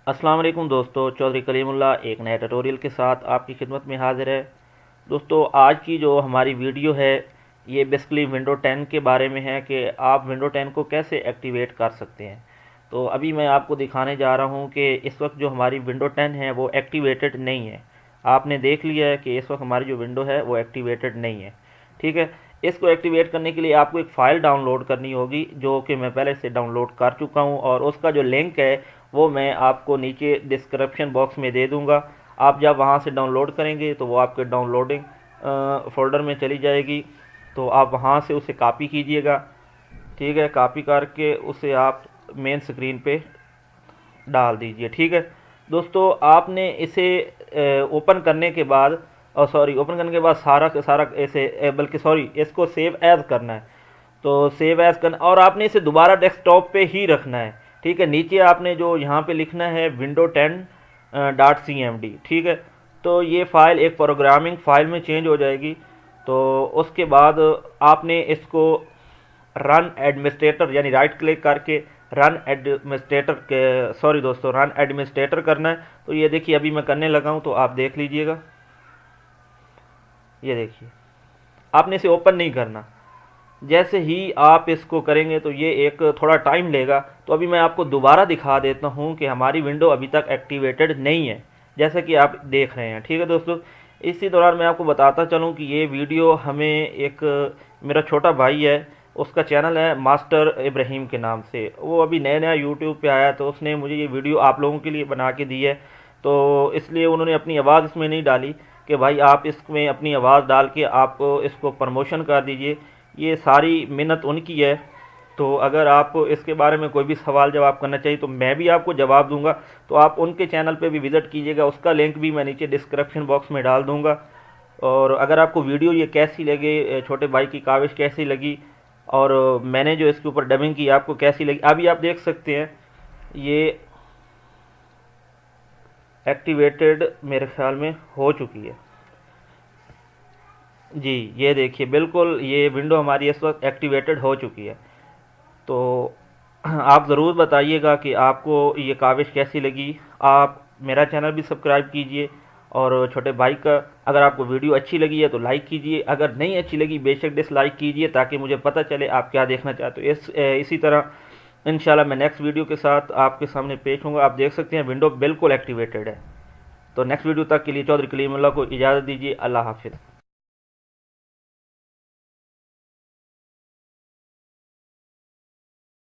अस्सलाम वालेकुम दोस्तों, चौधरी कलीमुल्लाह एक नए ट्यूटोरियल के साथ आपकी खिदमत में हाजिर है। दोस्तों, आज की जो हमारी वीडियो है ये बेसिकली विंडो 10 के बारे में है कि आप विंडो 10 को कैसे एक्टिवेट कर सकते हैं। तो अभी मैं आपको दिखाने जा रहा हूं कि इस वक्त जो हमारी विंडो 10 है वो एक्टिवेटेड नहीं है। आपने देख लिया है कि इस वक्त हमारी जो विंडो है वो एक्टिवेटेड नहीं है। ठीक है, इसको एक्टिवेट करने के लिए आपको एक फ़ाइल डाउनलोड करनी होगी, जो कि मैं पहले से डाउनलोड कर चुका हूं, और उसका जो लिंक है वो मैं आपको नीचे डिस्क्रिप्शन बॉक्स में दे दूंगा। आप जब वहां से डाउनलोड करेंगे तो वो आपके डाउनलोडिंग फ़ोल्डर में चली जाएगी, तो आप वहां से उसे कॉपी कीजिएगा। ठीक है, कॉपी करके उसे आप मेन स्क्रीन पे डाल दीजिए। ठीक है दोस्तों, आपने इसे ओपन करने के बाद ओपन करने के बाद सारा का सारा ऐसे बल्कि इसको सेव एज करना है। तो सेव एज करना, और आपने इसे दोबारा डेस्कटॉप पे ही रखना है। ठीक है, नीचे आपने जो यहाँ पे लिखना है विंडो 10 .cmd। ठीक है, तो ये फाइल एक प्रोग्रामिंग फाइल में चेंज हो जाएगी। तो उसके बाद आपने इसको रन एडमिनिस्ट्रेटर यानी राइट क्लिक करके रन एडमिनिस्ट्रेटर करना है। तो ये देखिए अभी मैं करने लगा हूँ, तो आप देख लीजिएगा। ये देखिए, आपने इसे ओपन नहीं करना। जैसे ही आप इसको करेंगे तो ये एक थोड़ा टाइम लेगा। तो अभी मैं आपको दोबारा दिखा देता हूँ कि हमारी विंडो अभी तक एक्टिवेटेड नहीं है, जैसा कि आप देख रहे हैं। ठीक है दोस्तों, इसी दौरान मैं आपको बताता चलूँ कि ये वीडियो हमें एक मेरा छोटा भाई है, उसका चैनल है मास्टर इब्राहिम के नाम से। वो अभी नया नया यूट्यूब पे आया, तो उसने मुझे ये वीडियो आप लोगों के लिए बना के दी है। तो इसलिए उन्होंने अपनी आवाज़ इसमें नहीं डाली कि भाई आप इसमें अपनी आवाज़ डाल के आप इसको प्रमोशन कर दीजिए। ये सारी मिन्नत उनकी है। तो अगर आप इसके बारे में कोई भी सवाल जवाब करना चाहिए तो मैं भी आपको जवाब दूंगा। तो आप उनके चैनल पे भी विज़िट कीजिएगा, उसका लिंक भी मैं नीचे डिस्क्रिप्शन बॉक्स में डाल दूंगा। और अगर आपको वीडियो ये कैसी लगे, छोटे भाई की काविश कैसी लगी, और मैंने जो इसके ऊपर डबिंग की आपको कैसी लगी, अभी आप देख सकते हैं ये एक्टिवेटेड मेरे ख्याल में हो चुकी है। जी, ये देखिए बिल्कुल ये विंडो हमारी इस वक्त एक्टिवेटेड हो चुकी है। तो आप ज़रूर बताइएगा कि आपको ये काविश कैसी लगी। आप मेरा चैनल भी सब्सक्राइब कीजिए, और छोटे भाई का अगर आपको वीडियो अच्छी लगी है तो लाइक कीजिए, अगर नहीं अच्छी लगी बेशक डिसलाइक कीजिए, ताकि मुझे पता चले आप क्या देखना चाहते हो। इसी तरह इंशाल्लाह मैं नेक्स्ट वीडियो के साथ आपके सामने पेश होऊंगा। आप देख सकते हैं विंडो बिल्कुल एक्टिवेटेड है। तो नेक्स्ट वीडियो तक के लिए चौधरी कलीमुल्लाह को इजाज़त दीजिए। अल्लाह हाफिज़।